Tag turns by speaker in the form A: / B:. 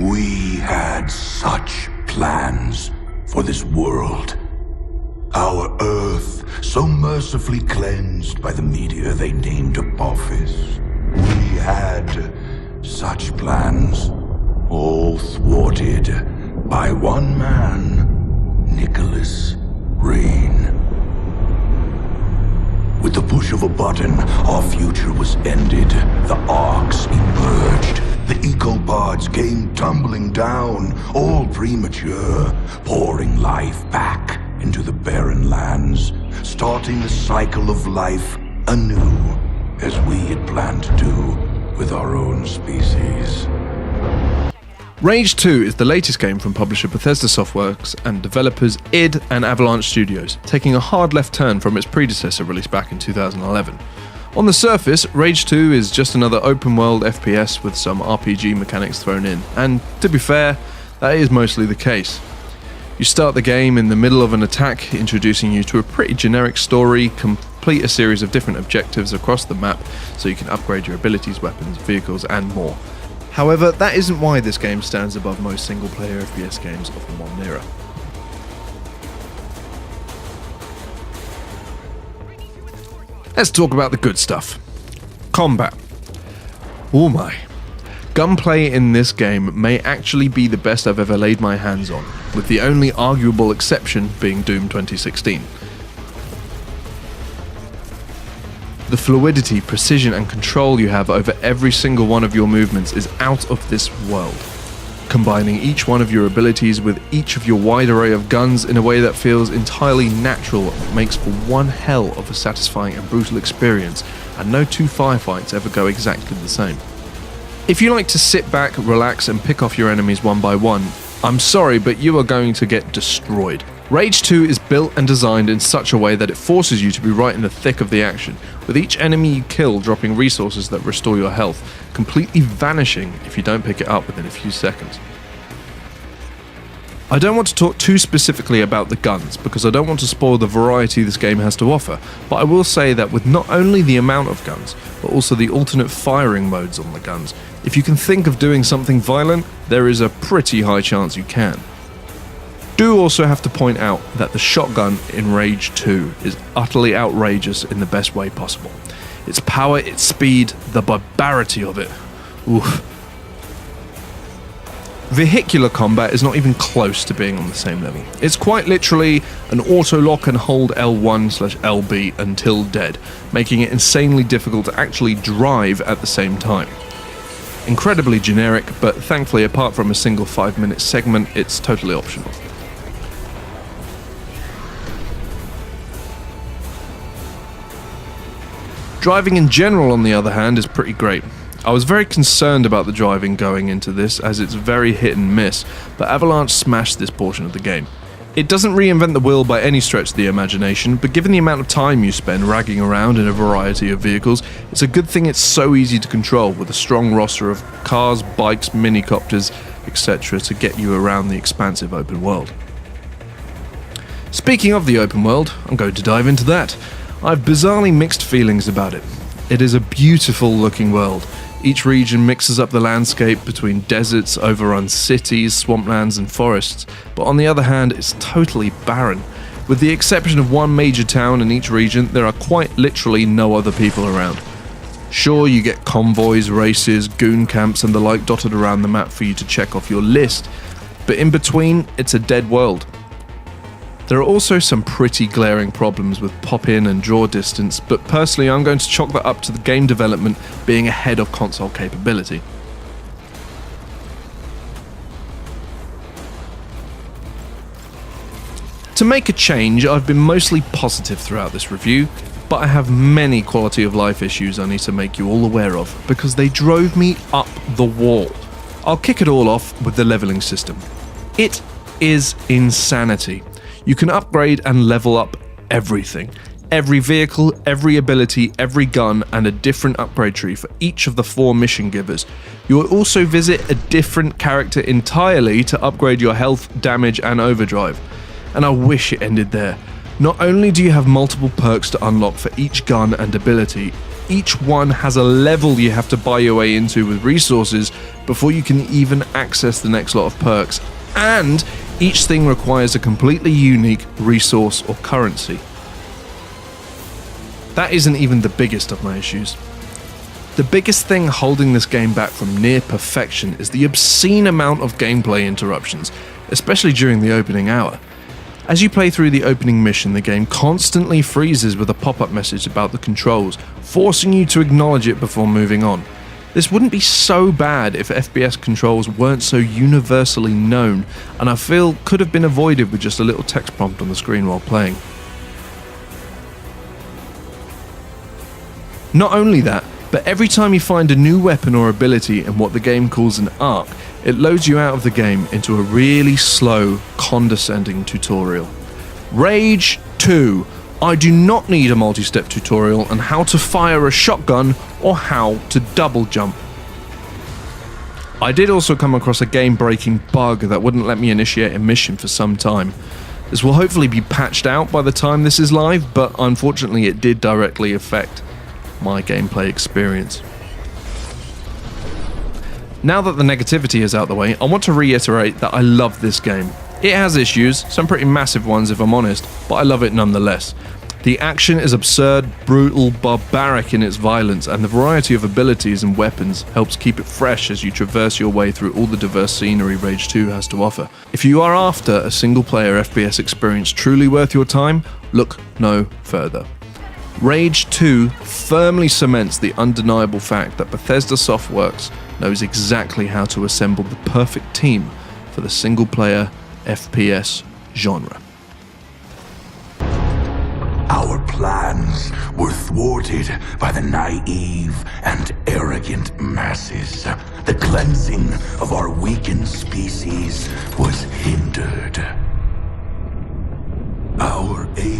A: We had such plans for this world. Our Earth, so mercifully cleansed by the meteor they named Apophis. We had such plans, all thwarted by one man, Nicholas Rain. With the push of a button, our future was ended. The arcs emerged. The ecopods came tumbling down, all premature, pouring life back into the barren lands, starting the cycle of life anew, as we had planned to do with our own species.
B: Rage 2 is the latest game from publisher Bethesda Softworks and developers id and Avalanche Studios, taking a hard left turn from its predecessor released back in 2011. On the surface, Rage 2 is just another open-world FPS with some RPG mechanics thrown in, and to be fair, that is mostly the case. You start the game in the middle of an attack, introducing you to a pretty generic story, complete a series of different objectives across the map so you can upgrade your abilities, weapons, vehicles, and more. However, that isn't why this game stands above most single-player FPS games of the modern era. Let's talk about the good stuff. Combat. Oh my. Gunplay in this game may actually be the best I've ever laid my hands on, with the only arguable exception being Doom 2016. The fluidity, precision and control you have over every single one of your movements is out of this world. Combining each one of your abilities with each of your wide array of guns in a way that feels entirely natural makes for one hell of a satisfying and brutal experience, and no two firefights ever go exactly the same. If you like to sit back, relax and pick off your enemies one by one, I'm sorry, but you are going to get destroyed. Rage 2 is built and designed in such a way that it forces you to be right in the thick of the action, with each enemy you kill dropping resources that restore your health, completely vanishing if you don't pick it up within a few seconds. I don't want to talk too specifically about the guns, because I don't want to spoil the variety this game has to offer, but I will say that with not only the amount of guns, but also the alternate firing modes on the guns, if you can think of doing something violent, there is a pretty high chance you can. Do also have to point out that the shotgun in Rage 2 is utterly outrageous in the best way possible. Its power, its speed, the barbarity of it. Oof. Vehicular combat is not even close to being on the same level. It's quite literally an auto-lock and hold L1/LB until dead, making it insanely difficult to actually drive at the same time. Incredibly generic, but thankfully apart from a single 5-minute segment, it's totally optional. Driving in general, on the other hand, is pretty great. I was very concerned about the driving going into this, as it's very hit and miss, but Avalanche smashed this portion of the game. It doesn't reinvent the wheel by any stretch of the imagination, but given the amount of time you spend ragging around in a variety of vehicles, it's a good thing it's so easy to control, with a strong roster of cars, bikes, minicopters, etc. to get you around the expansive open world. Speaking of the open world, I'm going to dive into that. I've bizarrely mixed feelings about it. It is a beautiful looking world. Each region mixes up the landscape between deserts, overrun cities, swamplands and forests, but on the other hand it's totally barren. With the exception of one major town in each region, there are quite literally no other people around. Sure, you get convoys, races, goon camps and the like dotted around the map for you to check off your list, but in between, it's a dead world. There are also some pretty glaring problems with pop-in and draw distance, but personally I'm going to chalk that up to the game development being ahead of console capability. To make a change, I've been mostly positive throughout this review, but I have many quality of life issues I need to make you all aware of, because they drove me up the wall. I'll kick it all off with the leveling system. It is insanity. You can upgrade and level up everything. Every vehicle, every ability, every gun, and a different upgrade tree for each of the 4 mission givers. You will also visit a different character entirely to upgrade your health, damage, and overdrive. And I wish it ended there. Not only do you have multiple perks to unlock for each gun and ability, each one has a level you have to buy your way into with resources before you can even access the next lot of perks, and each thing requires a completely unique resource or currency. That isn't even the biggest of my issues. The biggest thing holding this game back from near perfection is the obscene amount of gameplay interruptions, especially during the opening hour. As you play through the opening mission, the game constantly freezes with a pop-up message about the controls, forcing you to acknowledge it before moving on. This wouldn't be so bad if FPS controls weren't so universally known, and I feel could have been avoided with just a little text prompt on the screen while playing. Not only that, but every time you find a new weapon or ability in what the game calls an arc, it loads you out of the game into a really slow, condescending tutorial. Rage 2. I do not need a multi-step tutorial on how to fire a shotgun or how to double jump. I did also come across a game-breaking bug that wouldn't let me initiate a mission for some time. This will hopefully be patched out by the time this is live, but unfortunately it did directly affect my gameplay experience. Now that the negativity is out the way, I want to reiterate that I love this game. It has issues, some pretty massive ones if I'm honest, but I love it nonetheless. The action is absurd, brutal, barbaric in its violence, and the variety of abilities and weapons helps keep it fresh as you traverse your way through all the diverse scenery Rage 2 has to offer. If you are after a single-player FPS experience truly worth your time, look no further. Rage 2 firmly cements the undeniable fact that Bethesda Softworks knows exactly how to assemble the perfect team for the single-player FPS genre.
A: Our plans were thwarted by the naive and arrogant masses. The cleansing of our weakened species was hindered. Our aim